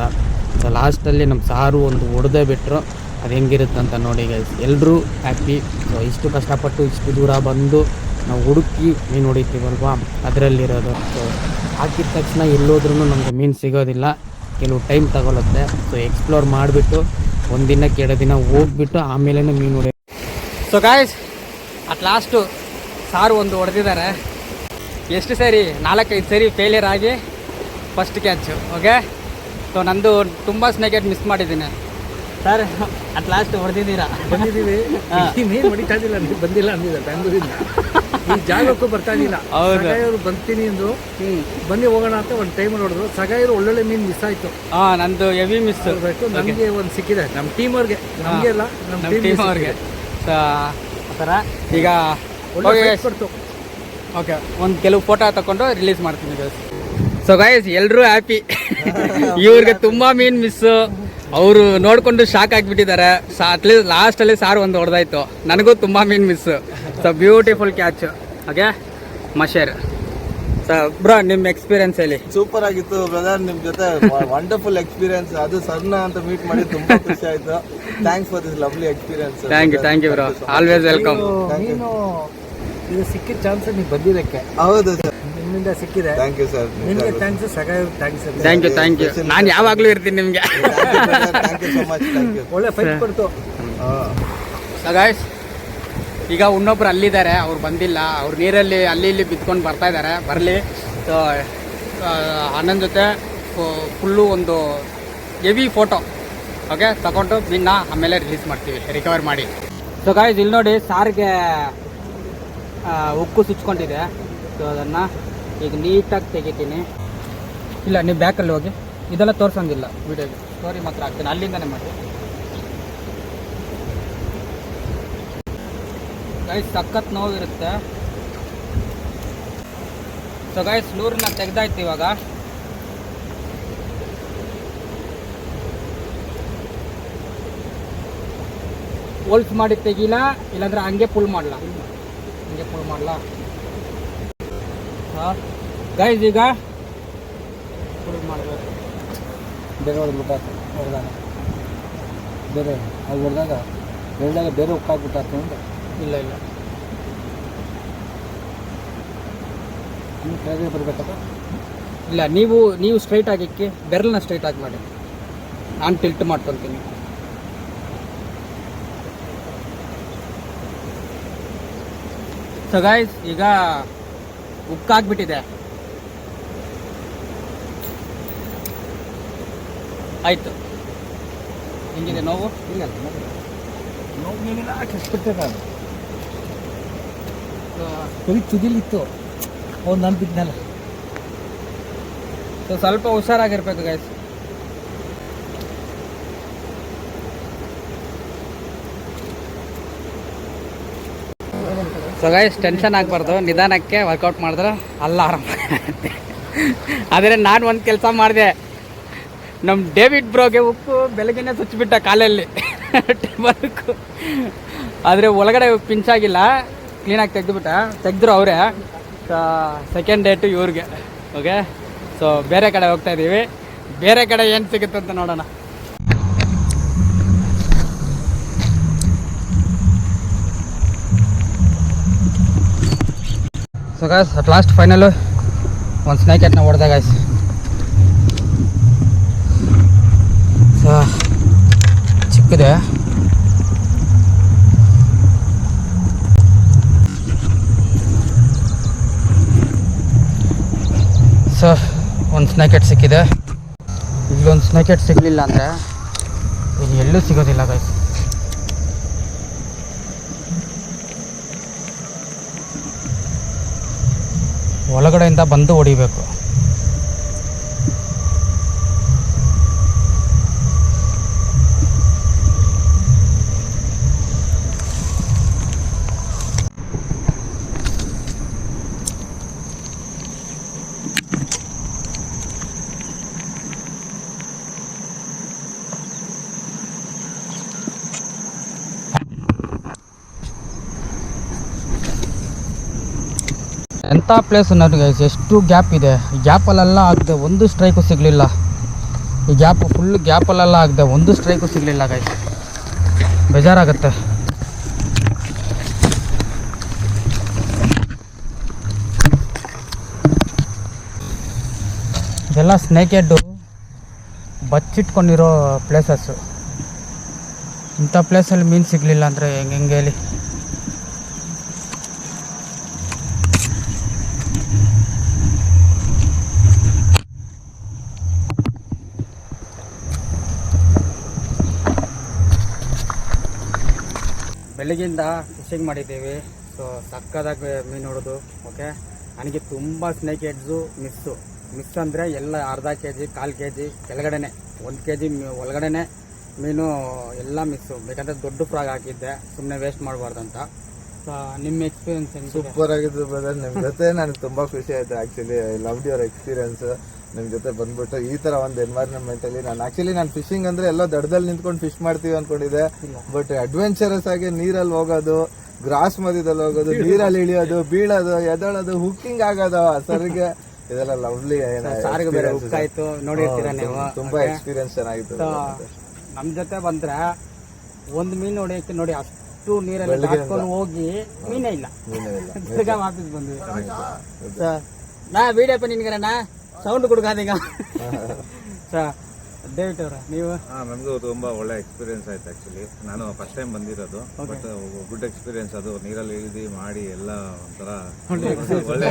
ಸೊ ಲಾಸ್ಟಲ್ಲಿ ನಮ್ಮ ಸಾರು ಒಂದು ಹೊಡೆದೇ ಬಿಟ್ಟರು. ಅದು ಹೆಂಗಿರುತ್ತಂತ ನೋಡಿ ಗೈಸ್, ಎಲ್ಲರೂ ಹ್ಯಾಪಿ. ಸೊ ಇಷ್ಟು ಕಷ್ಟಪಟ್ಟು ಇಷ್ಟು ದೂರ ಬಂದು ನಾವು ಹುಡುಕಿ ಮೀನು ಹೊಡಿತೀವಲ್ವಾ, ಅದರಲ್ಲಿರೋದು. ಸೊ ಹಾಕಿದ ತಕ್ಷಣ ಎಲ್ಲೋದ್ರೂ ನಮಗೆ ಮೀನು ಸಿಗೋದಿಲ್ಲ, ಕೆಲವು ಟೈಮ್ ತಗೊಳುತ್ತೆ. ಸೊ ಎಕ್ಸ್ಪ್ಲೋರ್ ಮಾಡಿಬಿಟ್ಟು ಒಂದು ದಿನಕ್ಕೆ 2 ದಿನ ಹೋಗ್ಬಿಟ್ಟು ಆಮೇಲೆ ಮೀನು ಹೊಡಿ. ಸೊ ಗಾಯ್ಸ್, ಅಟ್ ಲಾಸ್ಟು ಸಾರು ಒಂದು ಹೊಡೆದಿದ್ದಾರೆ. ಎಷ್ಟು ಸರಿ 4-5 ಸರಿ ಫೇಲಿಯರ್ ಆಗಿ ಫಸ್ಟ್ ಕ್ಯಾಚು. ಓಕೆ, ಸೊ ನಂದು ತುಂಬ ಸ್ನೇಕೆಟ್ ಮಿಸ್ ಮಾಡಿದ್ದೀನಿ ಸರ್. ಅಟ್ ಲಾಸ್ಟ್ ಹೊಡೆದಿದ್ದೀರಾ? ಬಂದಿದ್ದೀವಿ. ಮೀನು ಹೊಡಿತಾ ಇದ್ದಿಲ್ಲ, ನೀವು ಬಂದಿಲ್ಲ ಅಂದಿದ್ದ ಬೆಂಗಳೂರಿಂದ. ಈ ಜಾಗಕ್ಕೂ ಬರ್ತಾ ಇದ್ದಿಲ್ಲ. ಹೌದು. ಸಗಾಯವರು ಬರ್ತೀನಿ ಅಂದ್ರು, ಬನ್ನಿ ಹೋಗೋಣ ಅಂತ ಒಂದು ಟೈಮ್ ನೋಡಿದ್ರು. ಸಗಾಯರು ಒಳ್ಳೊಳ್ಳೆ ಮೀನು ಮಿಸ್ ಆಯ್ತು. ನಂದು ಹೆವಿ ಮಿಸ್ ನಮಗೆ ಒಂದು ಸಿಕ್ಕಿದೆ, ನಮ್ಮ ಟೀಮ್ ಅವ್ರಿಗೆ, ನಮಗೆ ಅಲ್ಲ, ನಮ್ಮ ಟೀಮ್ ಅವ್ರಿಗೆ. ಸೊ ಆ ಥರ ಈಗ ಕೊಡ್ತು. ಓಕೆ, ಒಂದು ಕೆಲವು ಫೋಟೋ ತಗೊಂಡು ರಿಲೀಸ್ ಮಾಡ್ತೀನಿ ಗೈಸ್. ಸೊ ಗೈಸ್ ಎಲ್ಲರೂ ಹ್ಯಾಪಿ. ಇವ್ರಿಗೆ ತುಂಬ ಮೀನು ಮಿಸ್ಸು. ಅವರು ನೋಡಿಕೊಂಡು ಶಾಕ್ ಆಗಿಬಿಟ್ಟಿದ್ದಾರೆ. ಅಟ್ಲೀಸ್ಟ್ ಲಾಸ್ಟಲ್ಲಿ ಸಾರು ಒಂದು ಹೊಡೆದಾಯ್ತು. ನನಗೂ ತುಂಬ ಮೀನು miss. So beautiful catch. Okay mahseer. So bro ನಿಮ್ಮ ಎಕ್ಸ್ಪೀರಿಯನ್ಸ್ ಹೇಳಿ. ಸೂಪರ್ ಆಗಿತ್ತು ಬ್ರದರ್, ನಿಮ್ ಜೊತೆ ವಂಡರ್ಫುಲ್ ಎಕ್ಸ್ಪೀರಿಯನ್ಸ್. ಅದು ಸರ್ನ ಅಂತ ಮೀಟ್ ಮಾಡಿ ತುಂಬಾ ಖುಷಿ ಆಯ್ತು. Thanks for this lovely experience. Thank you bro, always welcome. ನೀನು ಇದು ಸಿಕ್ಕಿದ ಚಾನ್ಸ್ ನೀವು ಬಂದಿದ್ದಕ್ಕೆ. ಹೌದು ಸರ್, ನಿಮ್ಮಿಂದ ಸಿಕ್ಕಿದೆ. Thank you sir. ನಿಮಗೆ ಥ್ಯಾಂಕ್ಸ್, ಸಗಾಯ್ ಥ್ಯಾಂಕ್ಸ್. Thank you. ನಾನು ಯಾವಾಗಲೂ ಇರ್ತೀನಿ ನಿಮಗೆ. Thank you so much. Thank you. ಒಳ್ಳೆ ಫೈಟ್ ಕೊಡ್ತು. ಸೊ ಗೈಸ್ ಈಗ ಇನ್ನೊಬ್ರು ಅಲ್ಲಿದ್ದಾರೆ, ಅವ್ರು ಬಂದಿಲ್ಲ. ಅವ್ರು ನೀರಲ್ಲಿ ಅಲ್ಲಿ ಇಲ್ಲಿ ಬಿತ್ಕೊಂಡು ಬರ್ತಾ ಇದ್ದಾರೆ. ಬರಲಿ. ಸೊ ಅಣ್ಣನ ಜೊತೆ ಫುಲ್ಲು ಒಂದು ಹೆವಿ ಫೋಟೋ ಓಕೆ ತಗೊಂಡು ಬಿನ್ನ ಆಮೇಲೆ ರಿಲೀಸ್ ಮಾಡ್ತೀವಿ, ರಿಕವರ್ ಮಾಡಿ. ಸೊ ಗಾಯ್ಸ್ ಇಲ್ಲಿ ನೋಡಿ, ಸಾರಿಗೆ ಉಕ್ಕು ಸುಚ್ಕೊಂಡಿದೆ. ಸೊ ಅದನ್ನು ಈಗ ನೀಟಾಗಿ ತೆಗಿತೀನಿ. ಇಲ್ಲ ನೀವು ಬ್ಯಾಕಲ್ಲಿ ಹೋಗಿ, ಇದೆಲ್ಲ ತೋರಿಸೋಂಗಿಲ್ಲ ವಿಡಿಯೋಗೆ, ಸ್ಟೋರಿ ಮಾತ್ರ ಹಾಕ್ತೀನಿ, ಅಲ್ಲಿಂದನೇ ಮಾಡಿ. ಗೈಸ್ ಸಖತ್ ನೋವಿರುತ್ತೆ. So guys ಲೂರನ್ನ ತೆಗ್ದಾಯ್ತು. ಇವಾಗ ಹೋಲ್ಸ್ ಮಾಡಿ ತೆಗಿಲ್ಲ, ಇಲ್ಲಾಂದ್ರೆ ಹಂಗೆ ಪುಲ್ ಮಾಡಲ್ಲ. ಹಾಂ ಗೈಸ್ ಈಗ ಪುಲ್ ಮಾಡಬೇಕು. ಬೇರೆ ಹೊಡೆದ್ಬಿಟ್ಟಾತು, ಹೊಡೆದಾಗ ಬೇರೆ ಅದು ಹೊಡೆದಾಗ ಬೇರೆ ಉಕ್ಕಾಗ್ಬಿಟ್ಟಾತು ಅಂತ. ಇಲ್ಲ ನೀವು ಕೆಳಗೆ ಬರಬೇಕಪ್ಪ. ಇಲ್ಲ, ನೀವು ಸ್ಟ್ರೈಟ್ ಆಗಿಕ್ಕೆ ಬೆರಳನ್ನ ಸ್ಟ್ರೈಟ್ ಆಗಿ ಮಾಡಿ. ನಾನು ಟಿಲ್ಟ್ ಮಾಡ್ಕೊತೀನಿ. ಸೊ ಗೈಸ್ ಈಗ ಉಕ್ಕಾಗ್ಬಿಟ್ಟಿದೆ. ಆಯಿತು. ಹಿಂಗಿದೆ ನೋವು? ಇಲ್ಲ ನೋವು ನೀನಿಲ್ಲ, ಕೆಸ್ಬಿಡ್ತೇನೆ ನಾನು. ಬರೀ ತುದಿಲಿತ್ತು, ಅವ್ನು ನಾನು ಬಿದ್ದನಲ್ಲ. ಸೊ ಸ್ವಲ್ಪ ಹುಷಾರಾಗಿರ್ಬೇಕು ಗೈಸ್. ಸೊ ಗೈಸ್ ಟೆನ್ಷನ್ ಆಗಬಾರ್ದು, ನಿಧಾನಕ್ಕೆ ವರ್ಕೌಟ್ ಮಾಡಿದ್ರೆ ಅಲ್ಲ ಆರಾಮ ಆಗುತ್ತೆ. ಆದರೆ ನಾನು ಒಂದು ಕೆಲಸ ಮಾಡಿದೆ. ನಮ್ಮ ಡೇವಿಡ್ ಬ್ರೋಗೆ ಉಪ್ಪು ಬೆಳಗ್ಗೆನೇ ಸುಚ್ಚಿಬಿಟ್ಟ ಕಾಲಲ್ಲಿ ಟೇಬಲ್ಕು. ಆದರೆ ಒಳಗಡೆ ಪಿಂಚಾಗಿಲ್ಲ, ಕ್ಲೀನಾಗಿ ತೆಗೆದ್ರು ಅವರೇ. ಸೆಕೆಂಡ್ ಡೇಟು ಇವ್ರಿಗೆ. ಓಕೆ, ಸೊ ಬೇರೆ ಕಡೆ ಹೋಗ್ತಾ ಇದ್ದೀವಿ. ಬೇರೆ ಕಡೆ ಏನು ಸಿಗುತ್ತೆ ಅಂತ ನೋಡೋಣ. So guys at last final ಒಂದು ಸ್ನೇಕ್ ಹೆಡ್ನ ಹೊಡೆದ ಗಾಯ್ಸ್. ಸೊ ಚಿಕ್ಕದೆ. ಸೊ ಒಂದು ಸ್ನೇಕ್ ಹೆಡ್ ಸಿಕ್ಕಿದೆ. ಇಲ್ಲೊಂದು ಸ್ನೇಕ್ ಹೆಡ್ ಸಿಗಲಿಲ್ಲ ಅಂದರೆ ಇದು ಎಲ್ಲೂ ಸಿಗೋದಿಲ್ಲ ಗಾಯ್ಸ್. ಒಳಗಡೆಯಿಂದ ಬಂದು ಹೊಡಿಬೇಕು. ಎಂಥ ಪ್ಲೇಸ್ ನೋಡಿ ಗೈಸ್, ಎಷ್ಟು ಗ್ಯಾಪ್ ಇದೆ. ಗ್ಯಾಪಲ್ಲೆಲ್ಲ ಆಗದೆ ಒಂದು ಸ್ಟ್ರೈಕು ಸಿಗಲಿಲ್ಲ. ಈ ಗ್ಯಾಪು ಫುಲ್ ಗ್ಯಾಪಲ್ಲೆಲ್ಲ ಆಗದೆ ಒಂದು ಸ್ಟ್ರೈಕು ಸಿಗಲಿಲ್ಲ ಗೈಸ್. ಬೇಜಾರಾಗುತ್ತೆ. ಇದೆಲ್ಲ ಸ್ನೇಕ್ ಹೆಡ್ಡು ಬಚ್ಚಿಟ್ಕೊಂಡಿರೋ ಪ್ಲೇಸಸ್ಸು. ಇಂಥ ಪ್ಲೇಸಲ್ಲಿ ಮೀನು ಸಿಗಲಿಲ್ಲ ಅಂದರೆ ಹೆಂಗೆ ಹೇಳಿ. ಬೆಳಗ್ಗಿಂದ ಫಿಶಿಂಗ್ ಮಾಡಿದ್ದೀವಿ. ಸೊ ಸಕ್ಕದಾಗಿ ಮೀನು ಹೊಡೋದು. ಓಕೆ, ನನಗೆ ತುಂಬ ಸ್ನೇಕ್ ಹೆಡ್ಸು ಮಿಸ್ ಅಂದರೆ ಎಲ್ಲ ಅರ್ಧ ಕೆ ಜಿ 1/4 ಕೆ ಜಿ ಕೆಳಗಡೆನೆ 1 ಕೆ ಜಿ ಒಳಗಡೆನೆ ಮೀನು ಎಲ್ಲ ಮಿಸ್ಸು. ಬೇಕಂದ್ರೆ ದೊಡ್ಡ ಫ್ರಾಗ್ ಹಾಕಿದ್ದೆ, ಸುಮ್ಮನೆ ವೇಸ್ಟ್ ಮಾಡಬಾರ್ದು ಅಂತ. ಸೊ ನಿಮ್ಮ ಎಕ್ಸ್ಪೀರಿಯನ್ಸ್ ಹೆಂಗೆ? ಸೂಪರ್ ಆಗಿದ್ದು ಬ್ರದರ್. ನಿಮ್ಮ ಜೊತೆ ನನಗೆ ತುಂಬಾ ಖುಷಿ ಆಯ್ತು. Actually I love your experience. ನಿಮ್ಮ ಜೊತೆ ಬಂದ್ಬಿಟ್ಟು ಈ ತರ ಒಂದು ಎನ್ವೈರನ್ಮೆಂಟ್ ಅಲ್ಲಿ ನಾನು ಫಿಶಿಂಗ್ ಅಂದ್ರೆ ಎಲ್ಲೋ ದಡದಲ್ಲಿ ನಿಂತ್ಕೊಂಡು ಫಿಶ್ ಮಾಡ್ತೀವಿ ಅನ್ಕೊಂಡಿದ್ದೆ. ಬಟ್ ಅಡ್ವೆಂಚರಸ್ ಆಗಿ ನೀರಲ್ಲಿ ಹೋಗೋದು, ಗ್ರಾಸ್ ಮಧ್ಯದಲ್ಲಿ ಹೋಗೋದು, ನೀರಲ್ಲಿ ಇಳಿಯೋದು, ಬೀಳೋದು, ಎದಳೋದು, ಹುಕ್ಕಿಂಗ್ ಆಗೋದು ಸರಿಗೆ, ಇದೆಲ್ಲ ಲವ್ಲಿ. ಸಾರಿಗೆ ಬೇರೆ ಹುಕ್ಕಾಯ್ತು, ನೋಡಿರ್ತೀರ ನೀವು. ತುಂಬಾ ಎಕ್ಸ್ಪೀರಿಯನ್ಸ್ ಚೆನ್ನಾಗಿತ್ತು. ನಮ್ಮ ಜೊತೆ ಬಂದ್ರೆ ಒಂದು ಮೀನು ಹೊಡೆಯಕ್ಕೆ ನೋಡಿ ಅಷ್ಟು ನೀರಲ್ಲಿ ಹಾಕೊಂಡು ಹೋಗಿ ಮೀನೇ ಇಲ್ಲ, ತಿರ್ಗಾ ವಾಪಸ್ ಬಂದ್ವಿ. ನಾ ವಿಡಿಯೋ ನಿನ್ಗರಣ್ಣ ಸೌಂಡ್ ಕೊಡ್ಕಾದೀಗ. ಡೇವಿಡ್ ಅವರ ನೀವು? ನನಗೂ ತುಂಬಾ ಒಳ್ಳೆ ಎಕ್ಸ್ಪೀರಿಯನ್ಸ್ ಆಯ್ತು. ಆಕ್ಚುಲಿ ನಾನು ಫಸ್ಟ್ ಟೈಮ್ ಬಂದಿರೋದು, ಬಟ್ ಗುಡ್ ಎಕ್ಸ್ಪೀರಿಯನ್ಸ್. ಅದು ನೀರಲ್ಲಿ ಇಳಿದು ಮಾಡಿ ಎಲ್ಲ ಒಂಥರ ಒಳ್ಳೆ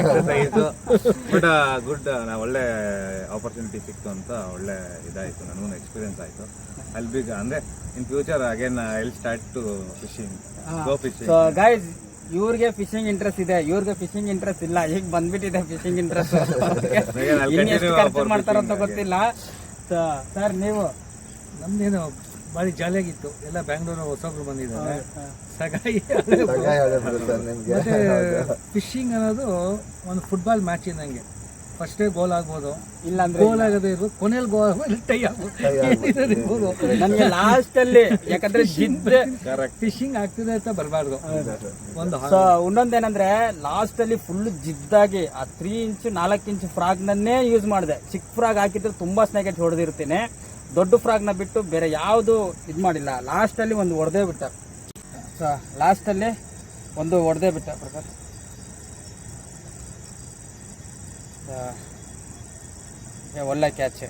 ಎಕ್ಸರ್ಸೈಸ್. ಬಟ್ ಗುಡ್, ಒಳ್ಳೆ ಆಪರ್ಚುನಿಟಿ ಸಿಕ್ತು ಅಂತ ಒಳ್ಳೆ ಇದಾಯ್ತು. ನನಗೂ ಎಕ್ಸ್ಪೀರಿಯನ್ಸ್ ಆಯ್ತು. ಅಲ್ಲಿ ಬಿಗ್ ಅಂದ್ರೆ in future again I will start to fishing, go fishing. So guys, ಇವ್ರಿಗೆ ಫಿಶಿಂಗ್ ಇಂಟ್ರೆಸ್ಟ್ ಇದೆ, ಇವ್ರಿಗೆ ಫಿಶಿಂಗ್ ಇಂಟ್ರೆಸ್ಟ್ ಇಲ್ಲ. ಈಗ ಬಂದ್ಬಿಟ್ಟಿದೆ ಫಿಶಿಂಗ್ ಇಂಟ್ರೆಸ್ಟ್. ಎಷ್ಟು ಖರ್ಚು ಮಾಡ್ತಾರಂತ ಗೊತ್ತಿಲ್ಲ. ಸರ್ ನೀವು? ನಮ್ದೇನು ಭಾರಿ ಜಾಲಿಯಾಗಿತ್ತು. ಎಲ್ಲ ಬ್ಯಾಂಗ್ಳೂರು ಹೊಸಬ್ರು ಬಂದಿದ್ದಾರೆ. ಸಗಾಯಿ ಫಿಶಿಂಗ್ ಅನ್ನೋದು ಒಂದು ಫುಟ್ಬಾಲ್ ಮ್ಯಾಚ್ ಇದ್ದಂಗೆ. ಫಸ್ಟೇ ಗೋಲ್ ಆಗ್ಬೋದು, ಇಲ್ಲಾಂದ್ರೆ ಗೋಲ್ ಆಗದೆ ಇರ್ಬೋದು, ಕೊನೆಯಲ್ಲಿ ಗೋಲ್ ಟೈ ಆಗ್ಬೋದು. ನನಗೆ ಲಾಸ್ಟ್ ಅಲ್ಲಿ ಯಾಕಂದ್ರೆ ಫಿಶಿಂಗ್ ಆಗ್ತಿದೆ ಅಂತ ಬರಬಾರ್ದು. ಒಂದು ಸೊ ಇನ್ನೊಂದೇನಂದ್ರೆ ಲಾಸ್ಟ್ ಅಲ್ಲಿ ಫುಲ್ ಜಿದ್ದಾಗಿ ಆ 3 ಇಂಚ್ 4 ಇಂಚ್ ಫ್ರಾಗ್ ನನ್ನೇ ಯೂಸ್ ಮಾಡಿದೆ. ಚಿಕ್ಕ ಫ್ರಾಗ್ ಹಾಕಿದ್ರೆ ತುಂಬಾ ಸ್ನೇಕ್ ಹೊಡೆದಿರ್ತೀನಿ. ದೊಡ್ಡ ಫ್ರಾಗ್ ನ ಬಿಟ್ಟು ಬೇರೆ ಯಾವುದು ಇದು ಮಾಡಿಲ್ಲ. ಲಾಸ್ಟ್ ಅಲ್ಲಿ ಒಂದು ಹೊಡೆದೇ ಬಿಟ್ಟ. ಸೊ ಲಾಸ್ಟ್ ಅಲ್ಲಿ ಒಂದು ಹೊಡೆದೇ ಬಿಟ್ಟ ಪ್ರಕಾಶ್. ಒಳ್ಳೆ ಕ್ಯಾಚ್.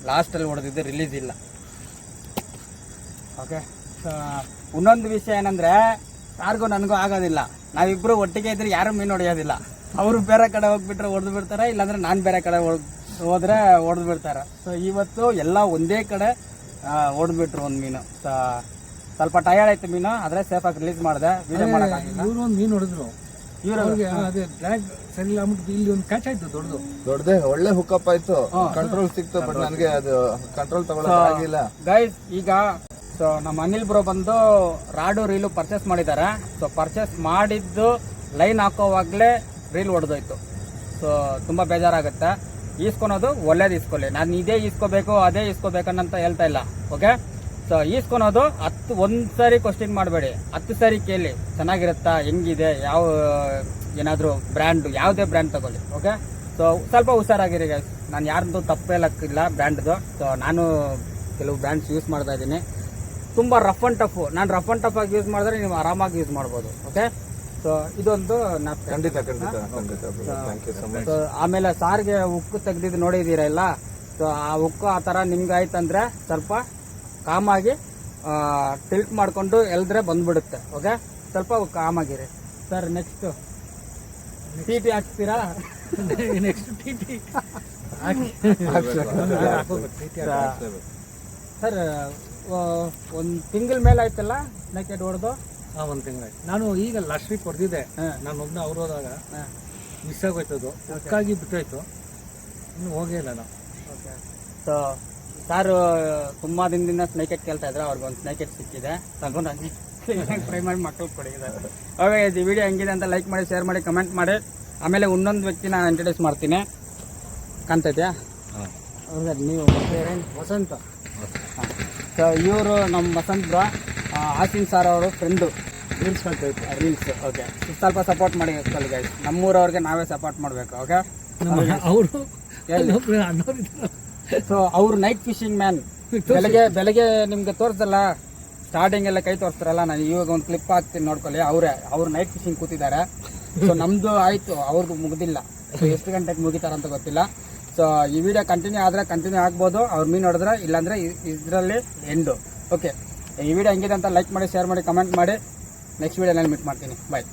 ಲಾಸ್ಟಲ್ಲಿ ಹೊಡೆದಿದ್ದು ರಿಲೀಸ್ ಇಲ್ಲ. ಓಕೆ, ಇನ್ನೊಂದು ವಿಷಯ ಏನಂದ್ರೆ ಯಾರಿಗೂ ನನಗೂ ಆಗೋದಿಲ್ಲ. ನಾವಿಬ್ರು ಒಟ್ಟಿಗೆ ಇದ್ರೆ ಯಾರು ಮೀನು ಹೊಡೆಯೋದಿಲ್ಲ. ಅವರು ಬೇರೆ ಕಡೆ ಹೋಗ್ಬಿಟ್ರೆ ಹೊಡೆದು ಬಿಡ್ತಾರೆ, ಇಲ್ಲಾಂದ್ರೆ ನಾನು ಬೇರೆ ಕಡೆ ಹೋದ್ರೆ ಹೊಡೆದು ಬಿಡ್ತಾರೆ. ಸೊ ಇವತ್ತು ಎಲ್ಲ ಒಂದೇ ಕಡೆ ಹೊಡೆದ್ಬಿಟ್ರು ಒಂದು ಮೀನು. ಸ್ವಲ್ಪ ಟಯರ್ಡ್ ಆಯ್ತು ಮೀನು, ಆದ್ರೆ ಸೇಫ್ ಆಗಿ ರಿಲೀಸ್ ಮಾಡಿದೆ. ವಿಡಿಯೋ ಮಾಡೋಕ್ಕಾಗಿಲ್ಲ. ಇವ್ರು ಒಂದು ಮೀನು ಹೊಡೆದ್ರು, ಅದೇ ಡ್ರ್ಯಾಗ್ ಸರಿ ಇಲ್ಲ ಅಂದ್ಬಿಟ್ಟು ಇಲ್ಲಿ ಒಂದು ಕ್ಯಾಚ್ ಆಯ್ತು ದೊಡ್ಡದೇ ಒಳ್ಳೆ ಹುಕಪ್ ಆಯ್ತು, ಕಂಟ್ರೋಲ್ ಸಿಕ್ತು. ಬಟ್ ನನಗೆ ಅದು ಕಂಟ್ರೋಲ್ ತಗೊಳ್ಳೋಕೆ ಆಗಿಲ್ಲ. ಗೈಸ್, ಈಗ ಸೊ ನಮ್ಮ ಅನಿಲ್ ಬ್ರೋ ಬಂದು ರಾಡು ರೀಲು ಪರ್ಚೇಸ್ ಮಾಡಿದ್ದಾರೆ. ಸೊ ಪರ್ಚೇಸ್ ಮಾಡಿದ್ದು ಲೈನ್ ಹಾಕೋವಾಗಲೇ ರೀಲ್ ಹೊಡೆದೋಯ್ತು. ಸೊ ತುಂಬ ಬೇಜಾರಾಗುತ್ತೆ. ಈಸ್ಕೊಳೋದು ಒಳ್ಳೇದು ಈಸ್ಕೊಳ್ಳಿ. ನಾನು ಇದೇ ಈಸ್ಕೋಬೇಕು ಅದೇ ಈಸ್ಕೋಬೇಕನ್ನಂತ ಹೇಳ್ತಾ ಇಲ್ಲ. ಓಕೆ, ಸೊ ಈಸ್ಕೊಳೋದು ಒಂದ್ಸರಿ ಕ್ವಶನ್ ಮಾಡಬೇಡಿ, 10 ಸರಿ ಕೇಳಿ ಚೆನ್ನಾಗಿರುತ್ತಾ, ಹೆಂಗಿದೆ, ಯಾವ ಏನಾದರೂ ಬ್ರ್ಯಾಂಡ್, ಯಾವುದೇ ಬ್ರ್ಯಾಂಡ್ ತಗೊಳ್ಳಿ. ಓಕೆ, ಸೊ ಸ್ವಲ್ಪ ಹುಷಾರಾಗಿರಿ ಗೈಸ್. ನಾನು ಯಾರ್ದು ತಪ್ಪೇಲಕ್ಕಿಲ್ಲ ಬ್ರ್ಯಾಂಡ್ದು. ಸೊ ನಾನು ಕೆಲವು ಬ್ರ್ಯಾಂಡ್ಸ್ ಯೂಸ್ ಮಾಡ್ತಾ ಇದ್ದೀನಿ. ತುಂಬ ರಫ್ ಆ್ಯಂಡ್ ಟಫ್. ನಾನು ರಫ್ ಆ್ಯಂಡ್ ಟಫ್ ಆಗಿ ಯೂಸ್ ಮಾಡಿದ್ರೆ ನೀವು ಆರಾಮಾಗಿ ಯೂಸ್ ಮಾಡ್ಬೋದು. ಓಕೆ, ಸೊ ಇದೊಂದು ಖಂಡಿತ. ಆಮೇಲೆ ಸಾರಿಗೆ ಉಕ್ಕು ತೆಗ್ದಿದ್ದು ನೋಡಿದ್ದೀರಾ ಇಲ್ಲ? ಸೊ ಆ ಉಕ್ಕು ಆ ಥರ ನಿಮ್ಗೆ ಆಯ್ತಂದ್ರೆ ಸ್ವಲ್ಪ ಕಾಮಾಗಿ ಟಿಲ್ಟ್ ಮಾಡಿಕೊಂಡು ಎಲ್ದ್ರೆ ಬಂದ್ಬಿಡುತ್ತೆ. ಓಕೆ, ಸ್ವಲ್ಪ ಕಾಮಾಗಿರಿ. ಸರ್ ನೆಕ್ಸ್ಟ್ ಟಿ ಟಿ ಹಾಕ್ತೀರಾ? ನೆಕ್ಸ್ಟ್ ಟಿ ಸರ್ ಒಂದು ತಿಂಗಳ ಮೇಲೆ ಆಯ್ತಲ್ಲ ನೆಕೆಟ್ ಹೊಡೆದು? ಒಂದು ತಿಂಗಳಾಯ್ತು. ನಾನು ಈಗ ಲಾಸ್ಟ್ ವೀಕ್ ಹೊಡೆದಿದ್ದೆ. ನಾನು ಒಬ್ಬನ ಅವ್ರು ಹೋದಾಗ ಮಿಸ್ ಆಗೋಯ್ತದು, ಉಕ್ಕಾಗಿ ಬಿಟ್ಟೋಯ್ತು, ಇನ್ನು ಹೋಗೇ ಇಲ್ಲ ನಾವು. ಓಕೆ, ಸೊ ಸಾರು ತುಂಬ ದಿನದಿಂದ ಸ್ನೇಕೆಟ್ ಕೇಳ್ತಾ ಇದ್ರೆ ಅವ್ರಿಗೆ ಒಂದು ಸ್ನೇಕೆಟ್ ಸಿಕ್ಕಿದೆ, ತಗೊಂಡು ಫ್ರೈ ಮಾಡಿ ಮಕ್ಕಳು ಕೊಡಿದ್ದಾರೆ. ಓಕೆ, ಈ ವಿಡಿಯೋ ಹೆಂಗಿದೆ ಅಂತ ಲೈಕ್ ಮಾಡಿ, ಶೇರ್ ಮಾಡಿ, ಕಮೆಂಟ್ ಮಾಡಿ. ಆಮೇಲೆ ಇನ್ನೊಂದು ವ್ಯಕ್ತಿನ ಇಂಟ್ರೊಡ್ಯೂಸ್ ಮಾಡ್ತೀನಿ. ಕಾಣ್ತಾ ಇದೆಯಾ? ಹೌದಾ, ನೀವು ವಸಂತ. ಸೊ ಇವರು ನಮ್ಮ ವಸಂತ್ ಬ್ರೋ, ಆಸಿನ್ ಸಾರ್ ಅವರು ಫ್ರೆಂಡು. ರೀಲ್ಸ್ ಮಾಡ್ತಾ ಇತ್ತು, ರೀಲ್ಸ್. ಓಕೆ, ಸ್ವಲ್ಪ ಸಪೋರ್ಟ್ ಮಾಡಿ ಗೈಸ್. ನಮ್ಮೂರವ್ರಿಗೆ ನಾವೇ ಸಪೋರ್ಟ್ ಮಾಡಬೇಕು. ಓಕೆ, ಅವರು ಸೊ ಅವ್ರು ನೈಟ್ ಫಿಶಿಂಗ್ ಮ್ಯಾನ್. ಬೆಳಗ್ಗೆ ನಿಮ್ಗೆ ತೋರಿಸಲ್ಲ, ಸ್ಟಾರ್ಟಿಂಗ್ ಎಲ್ಲ ಕೈ ತೋರಿಸ್ತಾರಲ್ಲ, ನಾನು ಇವಾಗ ಒಂದು ಕ್ಲಿಪ್ ಹಾಕ್ತೀನಿ ನೋಡ್ಕೊಳ್ಳಿ. ಅವ್ರು ನೈಟ್ ಫಿಶಿಂಗ್ ಕೂತಿದ್ದಾರೆ. ಸೊ ನಮ್ದು ಆಯ್ತು, ಅವ್ರದ್ದು ಮುಗ್ದಿಲ್ಲ. ಸೊ ಎಷ್ಟು ಗಂಟೆಗೆ ಮುಗಿತಾರಂತ ಗೊತ್ತಿಲ್ಲ. ಸೊ ಈ ವಿಡಿಯೋ ಕಂಟಿನ್ಯೂ ಆದರೆ ಕಂಟಿನ್ಯೂ ಆಗ್ಬೋದು, ಅವ್ರು ಮೀನು ಹೊಡೆದ್ರೆ, ಇಲ್ಲಾಂದರೆ ಇದರಲ್ಲಿ ಎಂಡು. ಓಕೆ, ಈ ವಿಡಿಯೋ ಹೆಂಗಿದೆ ಅಂತ ಲೈಕ್ ಮಾಡಿ, ಶೇರ್ ಮಾಡಿ, ಕಮೆಂಟ್ ಮಾಡಿ. ನೆಕ್ಸ್ಟ್ ವಿಡಿಯೋನಲ್ಲಿ ಮೀಟ್ ಮಾಡ್ತೀನಿ. ಬಾಯ್.